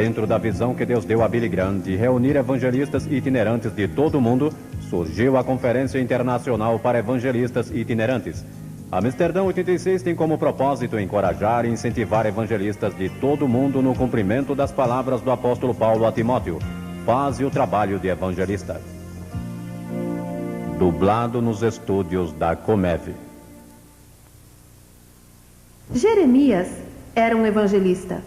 Dentro da visão que Deus deu a Billy Graham de reunir evangelistas itinerantes de todo o mundo, surgiu a Conferência Internacional para Evangelistas Itinerantes. Amsterdã 86 tem como propósito encorajar e incentivar evangelistas de todo o mundo no cumprimento das palavras do apóstolo Paulo a Timóteo. Faze o trabalho de evangelista. Dublado nos estúdios da Comev. Jeremias era um evangelista.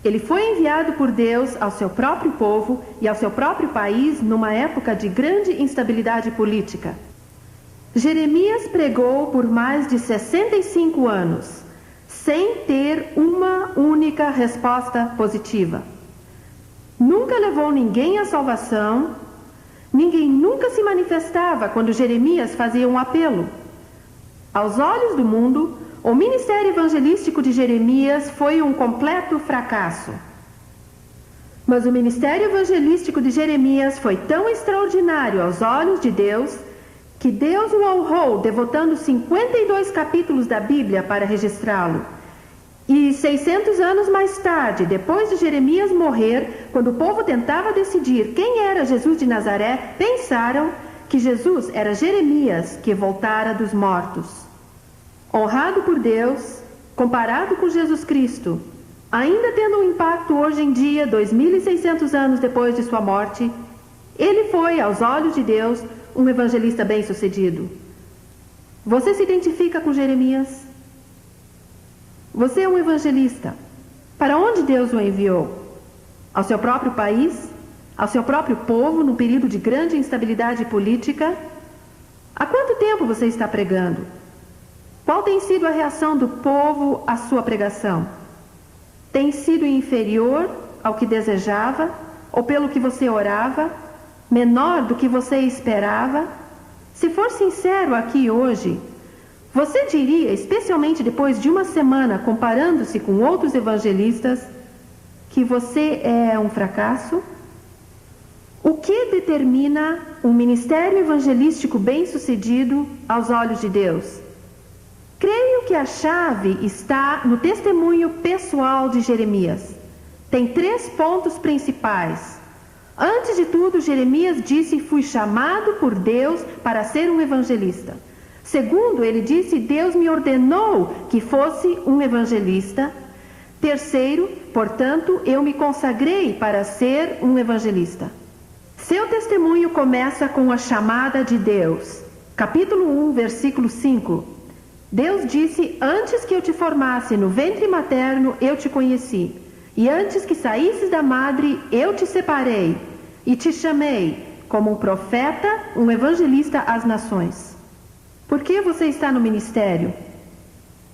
Ele foi enviado por Deus ao seu próprio povo e ao seu próprio país numa época de grande instabilidade política. Jeremias pregou por mais de 65 anos, sem ter uma única resposta positiva. Nunca levou ninguém à salvação, ninguém nunca se manifestava quando Jeremias fazia um apelo. Aos olhos do mundo, o ministério evangelístico de Jeremias foi um completo fracasso. Mas o ministério evangelístico de Jeremias foi tão extraordinário aos olhos de Deus, que Deus o honrou devotando 52 capítulos da Bíblia para registrá-lo. E 600 anos mais tarde, depois de Jeremias morrer, quando o povo tentava decidir quem era Jesus de Nazaré, pensaram que Jesus era Jeremias que voltara dos mortos. Honrado por Deus, comparado com Jesus Cristo, ainda tendo um impacto hoje em dia, 2.600 anos depois de sua morte, ele foi, aos olhos de Deus, um evangelista bem-sucedido. Você se identifica com Jeremias? Você é um evangelista. Para onde Deus o enviou? Ao seu próprio país? Ao seu próprio povo, num período de grande instabilidade política? Há quanto tempo você está pregando? Qual tem sido a reação do povo à sua pregação? Tem sido inferior ao que desejava? Ou pelo que você orava? Menor do que você esperava? Se for sincero aqui hoje, você diria, especialmente depois de uma semana comparando-se com outros evangelistas, que você é um fracasso? O que determina um ministério evangelístico bem-sucedido aos olhos de Deus? Creio que a chave está no testemunho pessoal de Jeremias. Tem 3 pontos principais. Antes de tudo, Jeremias disse: fui chamado por Deus para ser um evangelista. Segundo, ele disse: Deus me ordenou que fosse um evangelista. Terceiro, portanto, eu me consagrei para ser um evangelista. Seu testemunho começa com a chamada de Deus. Capítulo 1, versículo 5. Deus disse: antes que eu te formasse no ventre materno, eu te conheci. E antes que saísses da madre, eu te separei e te chamei como um profeta, um evangelista às nações. Por que você está no ministério?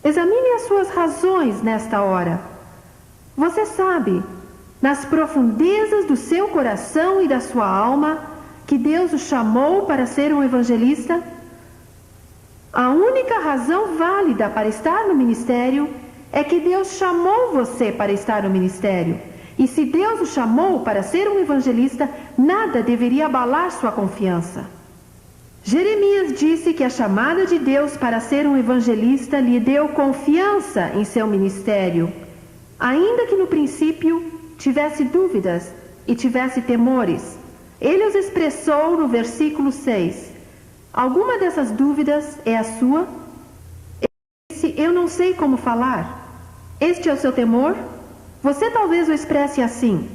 Examine as suas razões nesta hora. Você sabe, nas profundezas do seu coração e da sua alma, que Deus o chamou para ser um evangelista? A única razão válida para estar no ministério é que Deus chamou você para estar no ministério. E se Deus o chamou para ser um evangelista, nada deveria abalar sua confiança. Jeremias disse que a chamada de Deus para ser um evangelista lhe deu confiança em seu ministério, ainda que no princípio tivesse dúvidas e tivesse temores. Ele os expressou no versículo 6. Alguma dessas dúvidas é a sua? Ele disse: eu não sei como falar. Este é o seu temor? Você talvez o expresse assim: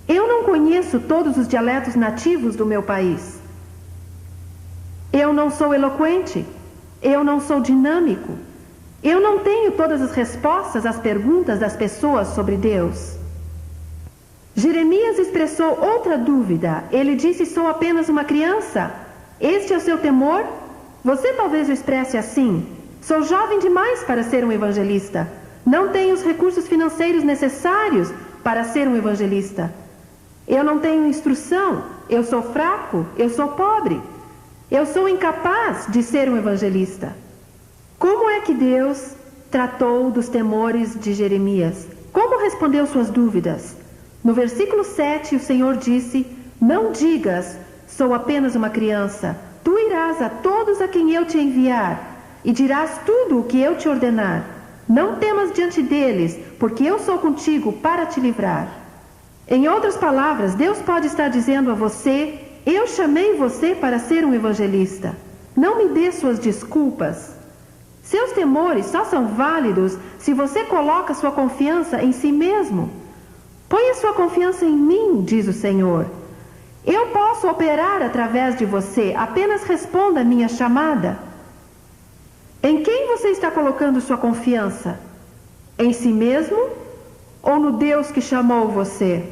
eu não conheço todos os dialetos nativos do meu país. Eu não sou eloquente. Eu não sou dinâmico. Eu não tenho todas as respostas às perguntas das pessoas sobre Deus. Jeremias expressou outra dúvida. Ele disse: sou apenas uma criança. Este é o seu temor? Você talvez o expresse assim: sou jovem demais para ser um evangelista. Não tenho os recursos financeiros necessários para ser um evangelista. Eu não tenho instrução. Eu sou fraco. Eu sou pobre. Eu sou incapaz de ser um evangelista. Como é que Deus tratou dos temores de Jeremias? Como respondeu suas dúvidas? No versículo 7, o Senhor disse: não digas, sou apenas uma criança. Tu irás a todos a quem eu te enviar e dirás tudo o que eu te ordenar. Não temas diante deles, porque eu sou contigo para te livrar. Em outras palavras, Deus pode estar dizendo a você: eu chamei você para ser um evangelista. Não me dê suas desculpas. Seus temores só são válidos se você coloca sua confiança em si mesmo. Ponha sua confiança em mim, diz o Senhor. Eu posso operar através de você, apenas responda a minha chamada. Em quem você está colocando sua confiança? Em si mesmo ou no Deus que chamou você?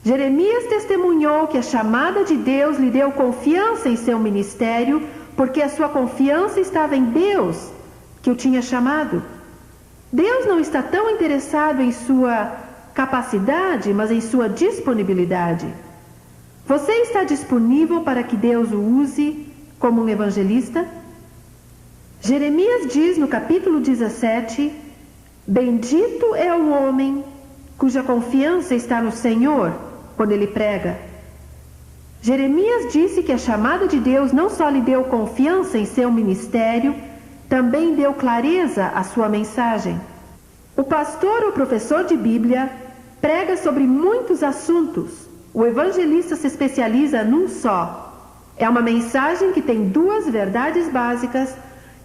Jeremias testemunhou que a chamada de Deus lhe deu confiança em seu ministério, porque a sua confiança estava em Deus, que o tinha chamado. Deus não está tão interessado em sua capacidade, mas em sua disponibilidade. Você está disponível para que Deus o use como um evangelista? Jeremias diz no capítulo 17: bendito é o homem cuja confiança está no Senhor quando ele prega. Jeremias disse que a chamada de Deus não só lhe deu confiança em seu ministério, também deu clareza à sua mensagem. O pastor ou professor de Bíblia prega sobre muitos assuntos. O evangelista se especializa num só. É uma mensagem que tem duas verdades básicas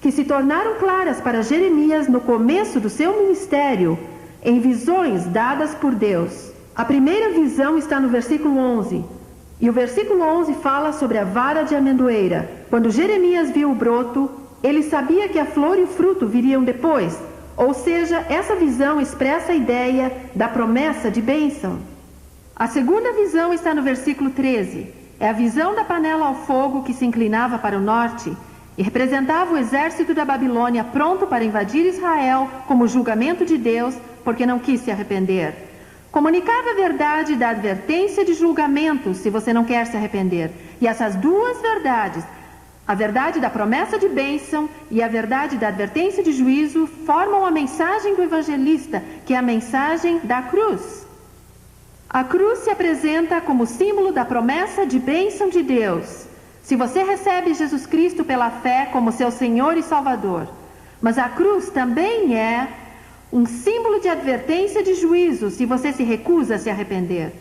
que se tornaram claras para Jeremias no começo do seu ministério, em visões dadas por Deus. A primeira visão está no versículo 11. E o versículo 11 fala sobre a vara de amendoeira. Quando Jeremias viu o broto, ele sabia que a flor e o fruto viriam depois. Ou seja, essa visão expressa a ideia da promessa de bênção. A segunda visão está no versículo 13. É a visão da panela ao fogo que se inclinava para o norte e representava o exército da Babilônia pronto para invadir Israel como julgamento de Deus, porque não quis se arrepender. Comunicava a verdade da advertência de julgamento se você não quer se arrepender. E essas duas verdades, a verdade da promessa de bênção e a verdade da advertência de juízo, formam a mensagem do evangelista, que é a mensagem da cruz. A cruz se apresenta como símbolo da promessa de bênção de Deus. Se você recebe Jesus Cristo pela fé como seu Senhor e Salvador, mas a cruz também é um símbolo de advertência de juízo se você se recusa a se arrepender.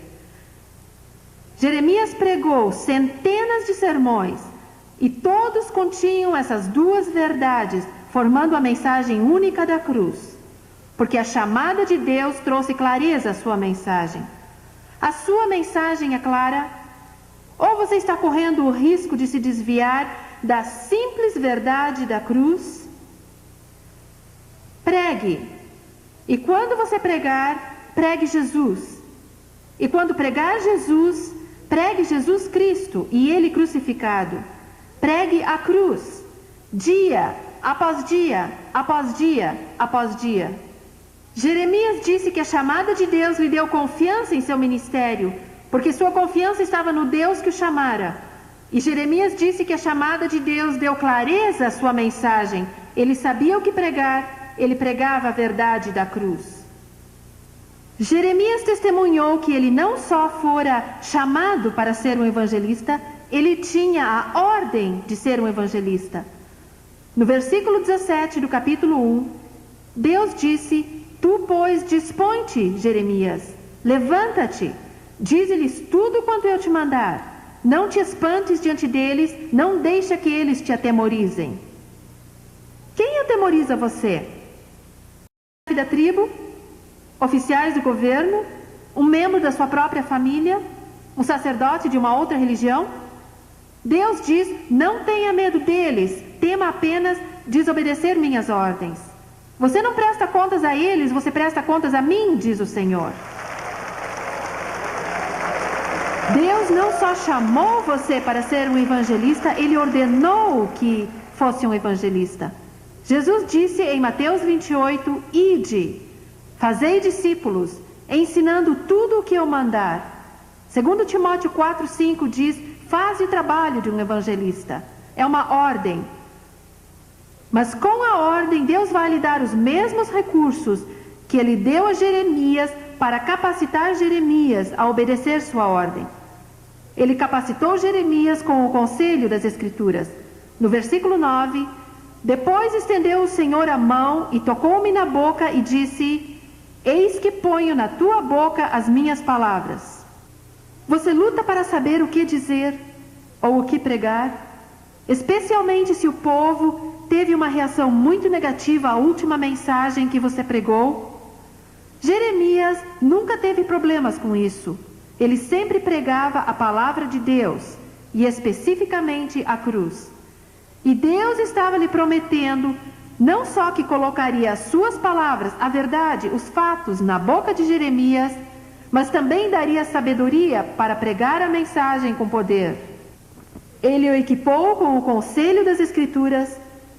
Jeremias pregou centenas de sermões e todos continham essas duas verdades, formando a mensagem única da cruz, porque a chamada de Deus trouxe clareza à sua mensagem. A sua mensagem é clara? Ou você está correndo o risco de se desviar da simples verdade da cruz? Pregue. E quando você pregar, pregue Jesus. E quando pregar Jesus, pregue Jesus Cristo e Ele crucificado. Pregue a cruz, dia após dia, após dia, após dia. Jeremias disse que a chamada de Deus lhe deu confiança em seu ministério, porque sua confiança estava no Deus que o chamara. E Jeremias disse que a chamada de Deus deu clareza à sua mensagem. Ele sabia o que pregar, ele pregava a verdade da cruz. Jeremias testemunhou que ele não só fora chamado para ser um evangelista, ele tinha a ordem de ser um evangelista. No versículo 17 do capítulo 1, Deus disse: tu, pois, dispõe-te, Jeremias, levanta-te, dize-lhes tudo quanto eu te mandar. Não te espantes diante deles, não deixa que eles te atemorizem. Quem atemoriza você? O chefe da tribo? Oficiais do governo? Um membro da sua própria família? Um sacerdote de uma outra religião? Deus diz: não tenha medo deles, tema apenas desobedecer minhas ordens. Você não presta contas a eles, você presta contas a mim, diz o Senhor. Deus não só chamou você para ser um evangelista, Ele ordenou que fosse um evangelista. Jesus disse em Mateus 28, ide, fazei discípulos, ensinando tudo o que eu mandar. 2 Timóteo 4:5 diz, faze o trabalho de um evangelista. É uma ordem. Mas com a ordem, Deus vai lhe dar os mesmos recursos que Ele deu a Jeremias para capacitar Jeremias a obedecer sua ordem. Ele capacitou Jeremias com o conselho das Escrituras. No versículo 9, depois estendeu o Senhor a mão e tocou-me na boca e disse, Eis que ponho na tua boca as minhas palavras. Você luta para saber o que dizer ou o que pregar, especialmente se o povo teve uma reação muito negativa à última mensagem que você pregou. Jeremias nunca teve problemas com isso. Ele sempre pregava a palavra de Deus, e especificamente a cruz. E Deus estava lhe prometendo não só que colocaria as suas palavras, a verdade, os fatos na boca de Jeremias, mas também daria sabedoria para pregar a mensagem com poder. Ele o equipou com o conselho das Escrituras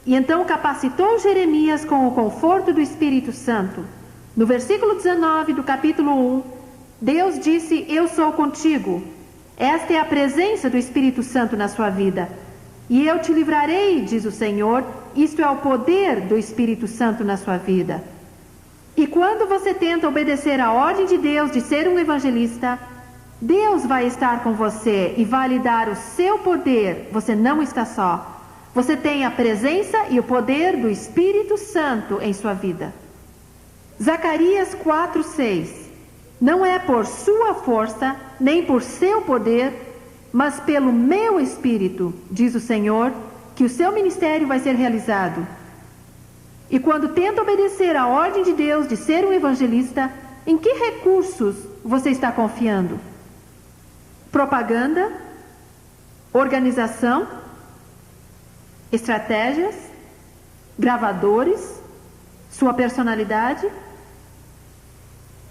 e então capacitou Jeremias com o conforto do Espírito Santo. No versículo 19 do capítulo 1, Deus disse: eu sou contigo. Esta é a presença do Espírito Santo na sua vida. E eu te livrarei, diz o Senhor. Isto é o poder do Espírito Santo na sua vida. E quando você tenta obedecer à ordem de Deus de ser um evangelista, Deus vai estar com você e vai lhe dar o seu poder. Você não está só. Você tem a presença e o poder do Espírito Santo em sua vida. Zacarias 4:6. Não é por sua força, nem por seu poder, mas pelo meu Espírito, diz o Senhor, que o seu ministério vai ser realizado. E quando tenta obedecer à ordem de Deus de ser um evangelista, em que recursos você está confiando? Propaganda? Organização? Estratégias? Gravadores? Sua personalidade?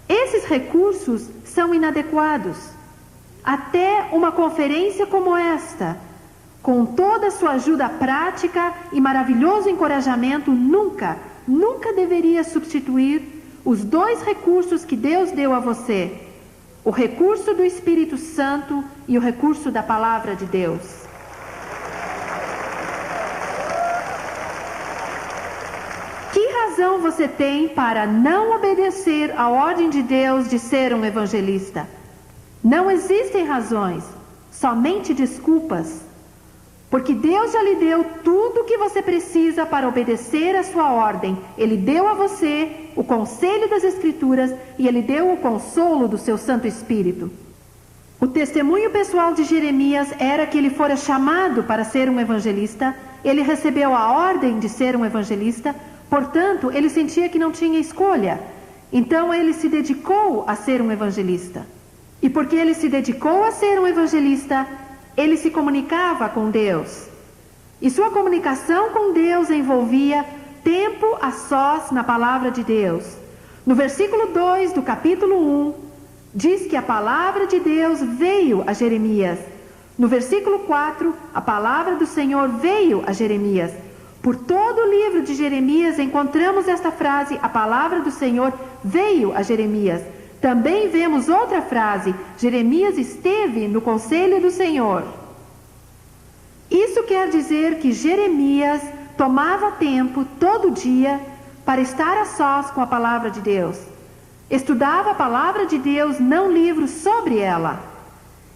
Esses recursos são inadequados. Até uma conferência como esta, com toda a sua ajuda prática e maravilhoso encorajamento, nunca deveria substituir os dois recursos que Deus deu a você: o recurso do Espírito Santo e o recurso da Palavra de Deus. Que razão você tem para não obedecer à ordem de Deus de ser um evangelista? Não existem razões, somente desculpas. Porque Deus já lhe deu tudo o que você precisa para obedecer a sua ordem. Ele deu a você o conselho das Escrituras e Ele deu o consolo do seu Santo Espírito. O testemunho pessoal de Jeremias era que ele fora chamado para ser um evangelista. Ele recebeu a ordem de ser um evangelista, portanto, ele sentia que não tinha escolha. Então, ele se dedicou a ser um evangelista. E porque ele se dedicou a ser um evangelista, ele se comunicava com Deus. E sua comunicação com Deus envolvia tempo a sós na palavra de Deus. No versículo 2 do capítulo 1, diz que a palavra de Deus veio a Jeremias. No versículo 4, a palavra do Senhor veio a Jeremias. Por todo o livro de Jeremias encontramos esta frase: a palavra do Senhor veio a Jeremias. Também vemos outra frase: Jeremias esteve no conselho do Senhor. Isso quer dizer que Jeremias tomava tempo todo dia para estar a sós com a palavra de Deus. Estudava a palavra de Deus, não livros sobre ela.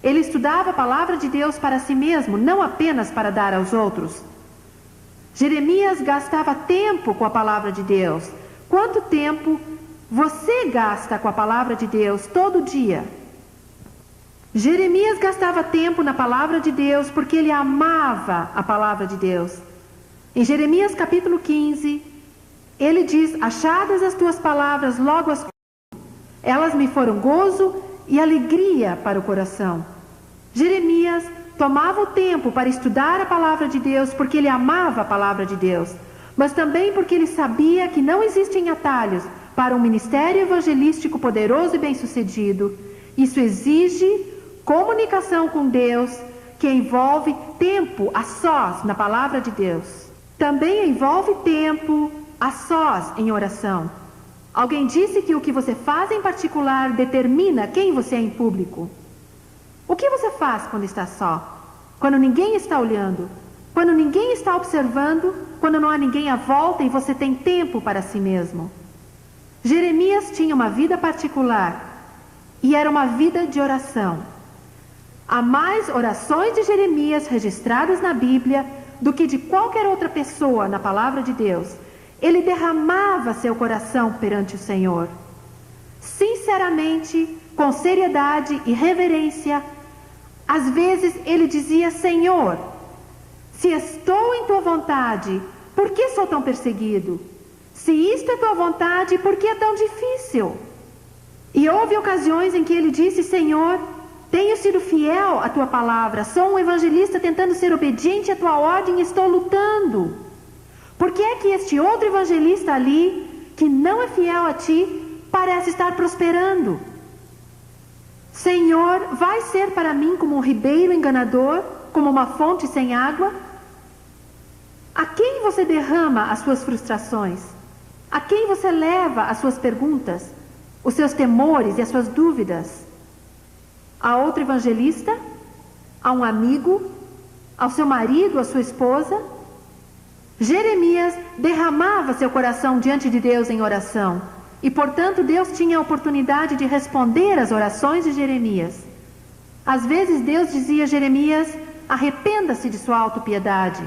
Ele estudava a palavra de Deus para si mesmo, não apenas para dar aos outros. Jeremias gastava tempo com a palavra de Deus. Quanto tempo você gasta com a palavra de Deus todo dia? Jeremias gastava tempo na palavra de Deus porque ele amava a palavra de Deus. Em Jeremias capítulo 15, ele diz: achadas as tuas palavras, logo as elas me foram gozo e alegria para o coração. Jeremias tomava o tempo para estudar a palavra de Deus porque ele amava a palavra de Deus, mas também porque ele sabia que não existem atalhos para um ministério evangelístico poderoso e bem-sucedido. Isso exige comunicação com Deus, que envolve tempo a sós na palavra de Deus. Também envolve tempo a sós em oração. Alguém disse que o que você faz em particular determina quem você é em público. O que você faz quando está só? Quando ninguém está olhando? Quando ninguém está observando? Quando não há ninguém à volta e você tem tempo para si mesmo? Jeremias tinha uma vida particular e era uma vida de oração. Há mais orações de Jeremias registradas na Bíblia do que de qualquer outra pessoa na palavra de Deus. Ele derramava seu coração perante o Senhor. sinceramente, com seriedade e reverência. Às vezes ele dizia: Senhor, se estou em tua vontade, por que sou tão perseguido? Se isto é tua vontade, por que é tão difícil? E houve ocasiões em que ele disse: Senhor, tenho sido fiel à tua palavra, sou um evangelista tentando ser obediente à tua ordem e estou lutando. Por que é que este outro evangelista ali, que não é fiel a ti, parece estar prosperando? Senhor, vai ser para mim como um ribeiro enganador, como uma fonte sem água? A quem você derrama as suas frustrações? A quem você leva as suas perguntas, os seus temores e as suas dúvidas? A outro evangelista? A um amigo? Ao seu marido, à sua esposa? Jeremias derramava seu coração diante de Deus em oração, e portanto Deus tinha a oportunidade de responder às orações de Jeremias. Às vezes Deus dizia a Jeremias: arrependa-se de sua autopiedade.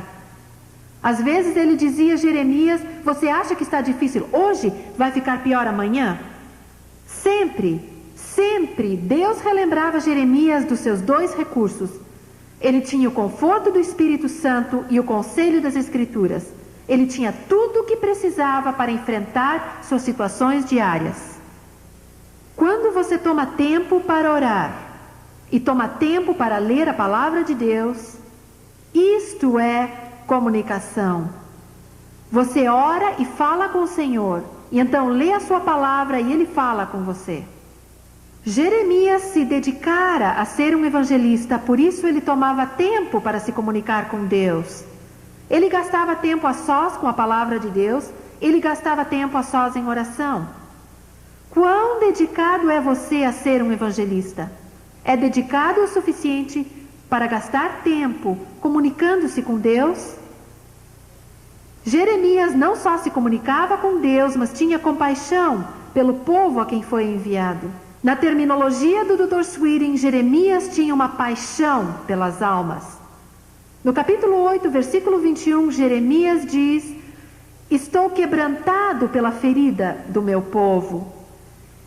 Às vezes ele dizia a Jeremias: você acha que está difícil hoje, vai ficar pior amanhã? Sempre Deus relembrava Jeremias dos seus dois recursos. Ele tinha o conforto do Espírito Santo e o conselho das Escrituras. Ele tinha tudo o que precisava para enfrentar suas situações diárias. Quando você toma tempo para orar e toma tempo para ler a palavra de Deus, isto é comunicação. Você ora e fala com o Senhor, e então lê a sua palavra e Ele fala com você. Jeremias se dedicara a ser um evangelista, por isso ele tomava tempo para se comunicar com Deus. Ele gastava tempo a sós com a palavra de Deus, ele gastava tempo a sós em oração. Quão dedicado é você a ser um evangelista? É dedicado o suficiente para gastar tempo comunicando-se com Deus? Jeremias não só se comunicava com Deus, mas tinha compaixão pelo povo a quem foi enviado. Na terminologia do Dr. Sweeting, Jeremias tinha uma paixão pelas almas. No capítulo 8, versículo 21, Jeremias diz: estou quebrantado pela ferida do meu povo.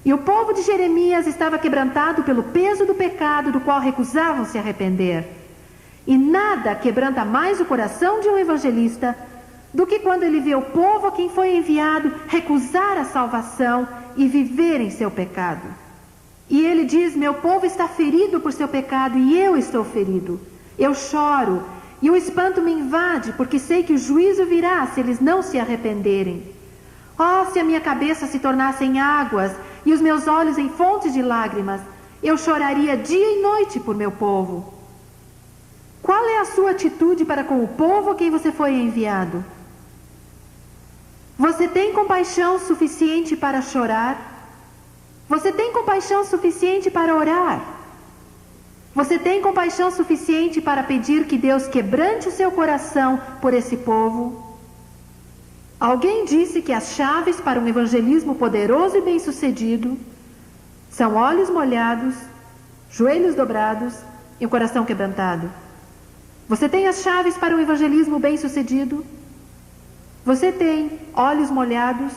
E o povo de Jeremias estava quebrantado pelo peso do pecado do qual recusavam se arrepender. E nada quebranta mais o coração de um evangelista do que quando ele vê o povo a quem foi enviado recusar a salvação e viver em seu pecado. E ele diz: meu povo está ferido por seu pecado e eu estou ferido. Eu choro e o espanto me invade, porque sei que o juízo virá se eles não se arrependerem. Oh, se a minha cabeça se tornasse em águas e os meus olhos em fontes de lágrimas, eu choraria dia e noite por meu povo. Qual é a sua atitude para com o povo a quem você foi enviado? Você tem compaixão suficiente para chorar? Você tem compaixão suficiente para orar? Você tem compaixão suficiente para pedir que Deus quebrante o seu coração por esse povo? Alguém disse que as chaves para um evangelismo poderoso e bem-sucedido são olhos molhados, joelhos dobrados e um coração quebrantado. Você tem as chaves para um evangelismo bem-sucedido? Você tem olhos molhados,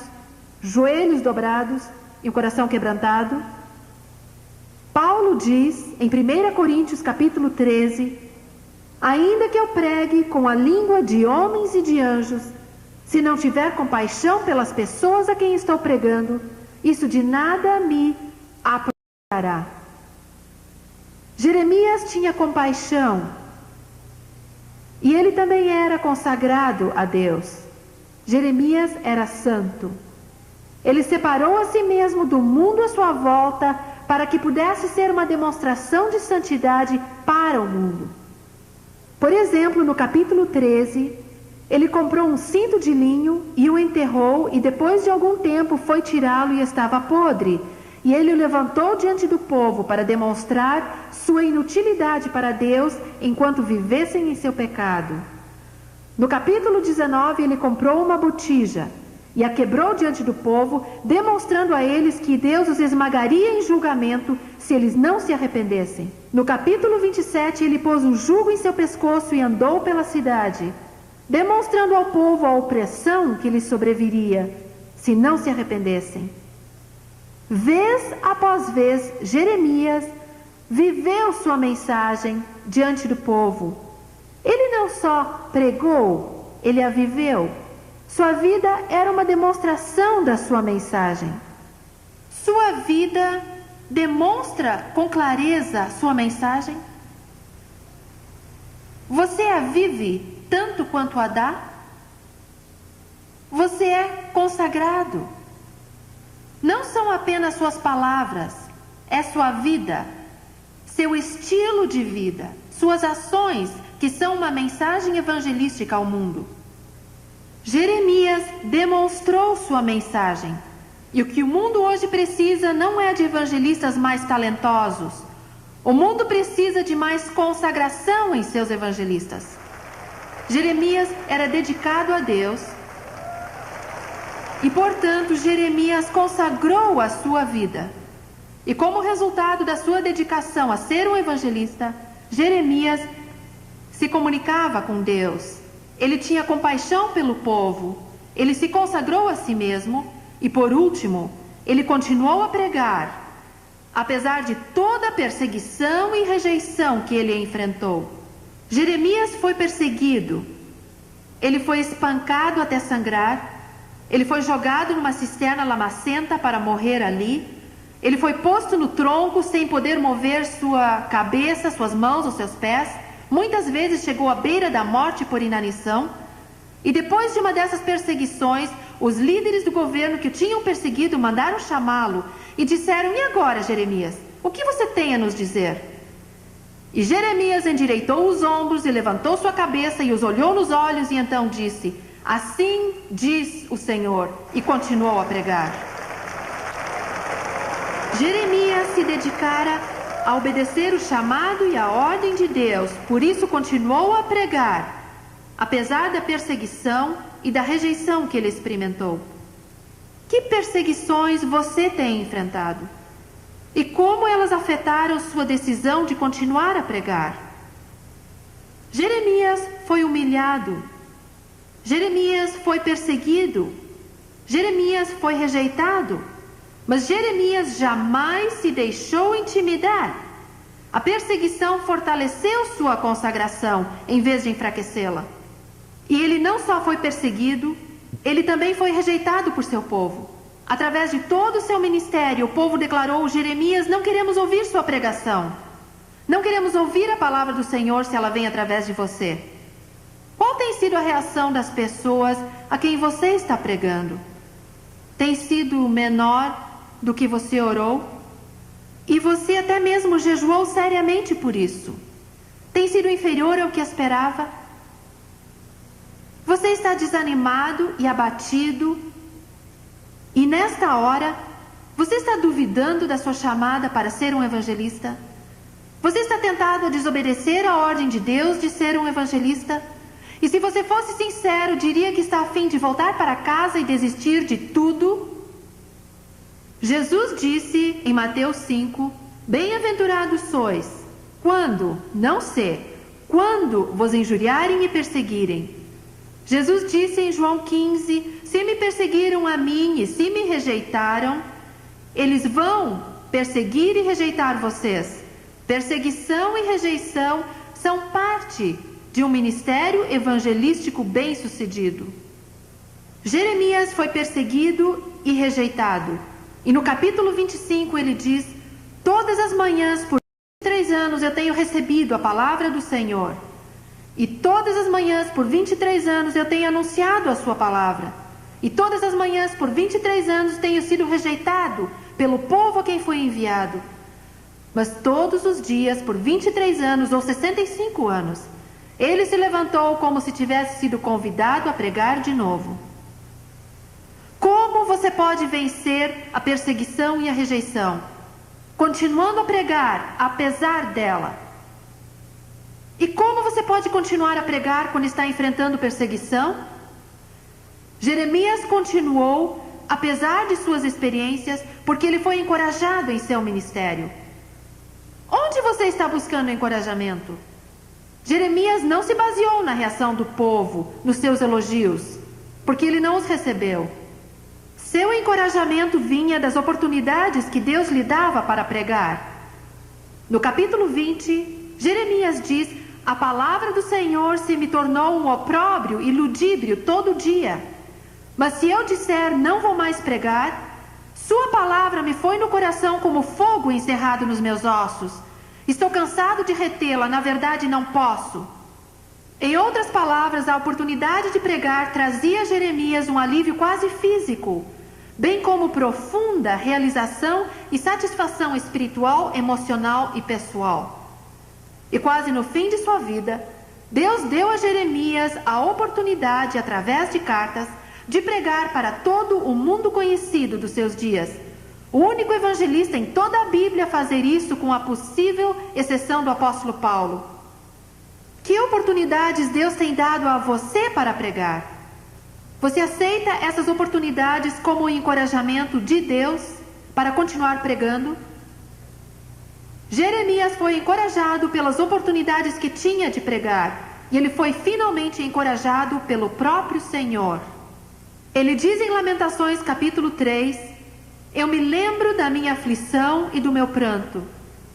joelhos dobrados e o coração quebrantado? Paulo diz em 1 Coríntios capítulo 13: ainda que eu pregue com a língua de homens e de anjos, se não tiver compaixão pelas pessoas a quem estou pregando, isso de nada me aproveitará. Jeremias tinha compaixão e ele também era consagrado a Deus. Jeremias era santo. Ele separou a si mesmo do mundo à sua volta para que pudesse ser uma demonstração de santidade para o mundo. Por exemplo, no capítulo 13, ele comprou um cinto de linho e o enterrou, e depois de algum tempo foi tirá-lo e estava podre. E ele o levantou diante do povo para demonstrar sua inutilidade para Deus enquanto vivessem em seu pecado. No capítulo 19, ele comprou uma botija e a quebrou diante do povo, demonstrando a eles que Deus os esmagaria em julgamento se eles não se arrependessem. No capítulo 27, ele pôs um jugo em seu pescoço e andou pela cidade, demonstrando ao povo a opressão que lhes sobreviria se não se arrependessem. Vez após vez, Jeremias viveu sua mensagem diante do povo. Ele não só pregou, ele a viveu. Sua vida era uma demonstração da sua mensagem. Sua vida demonstra com clareza sua mensagem? Você a vive tanto quanto a dá? Você é consagrado. Não são apenas suas palavras, é sua vida, seu estilo de vida, suas ações que são uma mensagem evangelística ao mundo. Jeremias demonstrou sua mensagem. E o que o mundo hoje precisa não é de evangelistas mais talentosos. O mundo precisa de mais consagração em seus evangelistas. Jeremias era dedicado a Deus e, portanto, Jeremias consagrou a sua vida. E como resultado da sua dedicação a ser um evangelista, Jeremias se comunicava com Deus. Ele tinha compaixão pelo povo. Ele se consagrou a si mesmo. E por último, ele continuou a pregar, apesar de toda a perseguição e rejeição que ele enfrentou. Jeremias foi perseguido, ele foi espancado até sangrar, ele foi jogado numa cisterna lamacenta para morrer ali, ele foi posto no tronco sem poder mover sua cabeça, suas mãos ou seus pés, muitas vezes chegou à beira da morte por inanição. E depois de uma dessas perseguições, os líderes do governo que o tinham perseguido mandaram chamá-lo e disseram: "E agora, Jeremias, o que você tem a nos dizer?" E Jeremias endireitou os ombros e levantou sua cabeça e os olhou nos olhos e então disse: "Assim diz o Senhor", e continuou a pregar. Jeremias se dedicara a obedecer o chamado e a ordem de Deus, por isso continuou a pregar, apesar da perseguição e da rejeição que ele experimentou. Que perseguições você tem enfrentado? E como elas afetaram sua decisão de continuar a pregar? Jeremias foi humilhado. Jeremias foi perseguido. Jeremias foi rejeitado. Mas Jeremias jamais se deixou intimidar. A perseguição fortaleceu sua consagração em vez de enfraquecê-la. E ele não só foi perseguido, ele também foi rejeitado por seu povo. Através de todo o seu ministério, o povo declarou: "Jeremias, não queremos ouvir sua pregação. Não queremos ouvir a palavra do Senhor se ela vem através de você." Qual tem sido a reação das pessoas a quem você está pregando? Tem sido menor do que você orou? E você até mesmo jejuou seriamente por isso? Tem sido inferior ao que esperava? Você está desanimado e abatido? E nesta hora, você está duvidando da sua chamada para ser um evangelista? Você está tentado a desobedecer a ordem de Deus de ser um evangelista? E se você fosse sincero, diria que está a fim de voltar para casa e desistir de tudo? Jesus disse em Mateus 5, "Bem-aventurados sois, quando, não se, quando vos injuriarem e perseguirem." Jesus disse em João 15, "Se me perseguiram a mim e se me rejeitaram, eles vão perseguir e rejeitar vocês." Perseguição e rejeição são parte de um ministério evangelístico bem-sucedido. Jeremias foi perseguido e rejeitado. E no capítulo 25 ele diz: "Todas as manhãs por 23 anos eu tenho recebido a palavra do Senhor. E todas as manhãs por 23 anos eu tenho anunciado a sua palavra. E todas as manhãs por 23 anos tenho sido rejeitado pelo povo a quem fui enviado. Mas todos os dias por 23 anos ou 65 anos, ele se levantou como se tivesse sido convidado a pregar de novo." Como você pode vencer a perseguição e a rejeição? Continuando a pregar, apesar dela. E como você pode continuar a pregar quando está enfrentando perseguição? Jeremias continuou, apesar de suas experiências, porque ele foi encorajado em seu ministério. Onde você está buscando encorajamento? Jeremias não se baseou na reação do povo, nos seus elogios, porque ele não os recebeu. Seu encorajamento vinha das oportunidades que Deus lhe dava para pregar. No capítulo 20, Jeremias diz: a palavra do Senhor se me tornou um opróbrio e ludíbrio todo dia. Mas se eu disser, não vou mais pregar, sua palavra me foi no coração como fogo encerrado nos meus ossos. Estou cansado de retê-la, na verdade não posso. Em outras palavras, a oportunidade de pregar trazia a Jeremias um alívio quase físico, bem como profunda realização e satisfação espiritual, emocional e pessoal. E quase no fim de sua vida, Deus deu a Jeremias a oportunidade, através de cartas, de pregar para todo o mundo conhecido dos seus dias. O único evangelista em toda a Bíblia a fazer isso, com a possível exceção do apóstolo Paulo. Que oportunidades Deus tem dado a você para pregar? Você aceita essas oportunidades como um encorajamento de Deus para continuar pregando? Jeremias foi encorajado pelas oportunidades que tinha de pregar, e ele foi finalmente encorajado pelo próprio Senhor. Ele diz em Lamentações capítulo 3: eu me lembro da minha aflição e do meu pranto.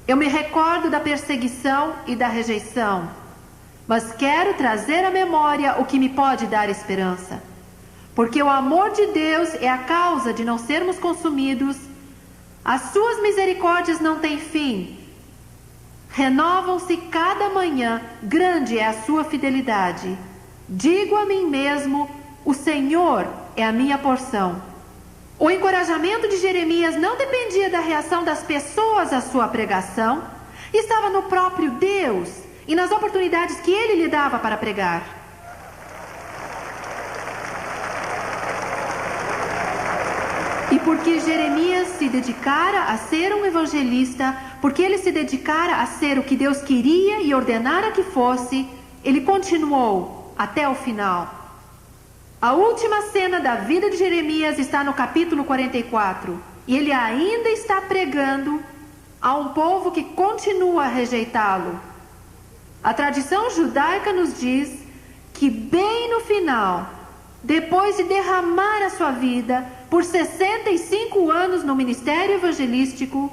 Eu me recordo da perseguição e da rejeição. Mas quero trazer à memória o que me pode dar esperança. Porque o amor de Deus é a causa de não sermos consumidos. As suas misericórdias não têm fim. Renovam-se cada manhã, grande é a sua fidelidade. Digo a mim mesmo: o Senhor é a minha porção. O encorajamento de Jeremias não dependia da reação das pessoas à sua pregação, estava no próprio Deus e nas oportunidades que ele lhe dava para pregar. E porque Jeremias se dedicara a ser um evangelista, porque ele se dedicara a ser o que Deus queria e ordenara que fosse, ele continuou até o final. A última cena da vida de Jeremias está no capítulo 44. E ele ainda está pregando a um povo que continua a rejeitá-lo. A tradição judaica nos diz que bem no final, depois de derramar a sua vida por 65 anos no ministério evangelístico,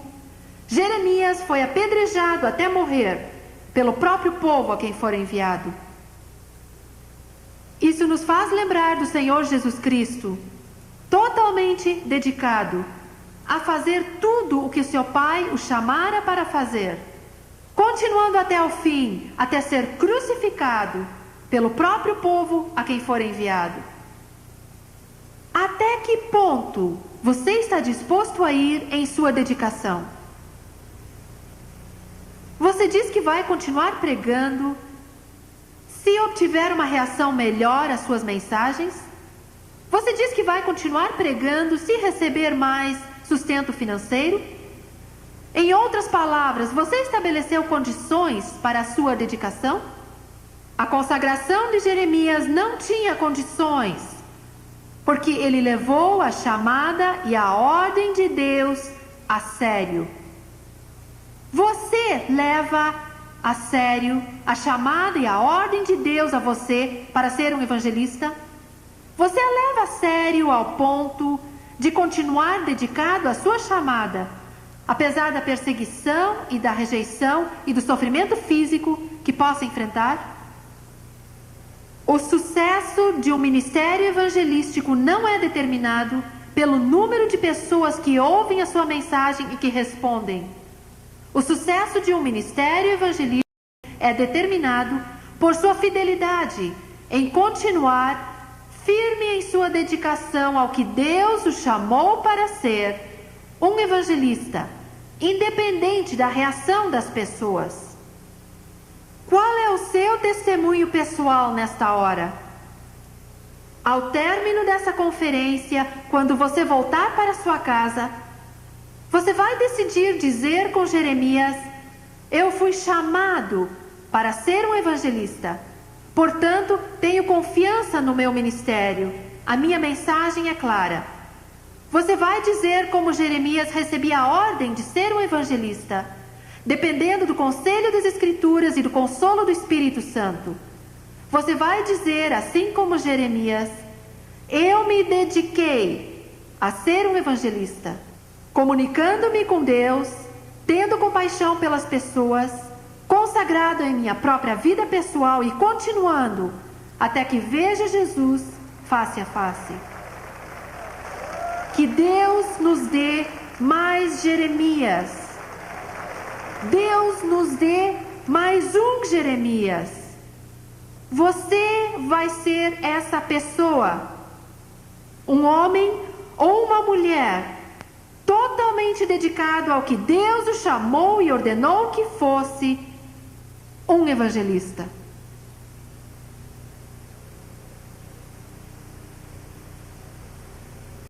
Jeremias foi apedrejado até morrer pelo próprio povo a quem for enviado. Isso nos faz lembrar do Senhor Jesus Cristo, totalmente dedicado a fazer tudo o que seu Pai o chamara para fazer, continuando até o fim, até ser crucificado pelo próprio povo a quem for enviado. Até que ponto você está disposto a ir em sua dedicação? Você diz que vai continuar pregando se obtiver uma reação melhor às suas mensagens? Você diz que vai continuar pregando se receber mais sustento financeiro? Em outras palavras, você estabeleceu condições para a sua dedicação? A consagração de Jeremias não tinha condições, porque ele levou a chamada e a ordem de Deus a sério. Você leva a sério a chamada e a ordem de Deus a você para ser um evangelista? Você a leva a sério ao ponto de continuar dedicado à sua chamada, apesar da perseguição e da rejeição e do sofrimento físico que possa enfrentar? O sucesso de um ministério evangelístico não é determinado pelo número de pessoas que ouvem a sua mensagem e que respondem. O sucesso de um ministério evangelístico é determinado por sua fidelidade em continuar firme em sua dedicação ao que Deus o chamou para ser, um evangelista, independente da reação das pessoas. Qual é o seu testemunho pessoal nesta hora? Ao término dessa conferência, quando você voltar para sua casa, você vai decidir dizer com Jeremias: eu fui chamado para ser um evangelista, portanto, tenho confiança no meu ministério, a minha mensagem é clara. Você vai dizer como Jeremias recebia a ordem de ser um evangelista, dependendo do conselho das Escrituras e do consolo do Espírito Santo. Você vai dizer, assim como Jeremias: eu me dediquei a ser um evangelista, comunicando-me com Deus, tendo compaixão pelas pessoas, consagrado em minha própria vida pessoal e continuando até que veja Jesus face a face. Que Deus nos dê mais Jeremias. Deus nos dê mais um Jeremias. Você vai ser essa pessoa, um homem ou uma mulher totalmente dedicado ao que Deus o chamou e ordenou que fosse um evangelista.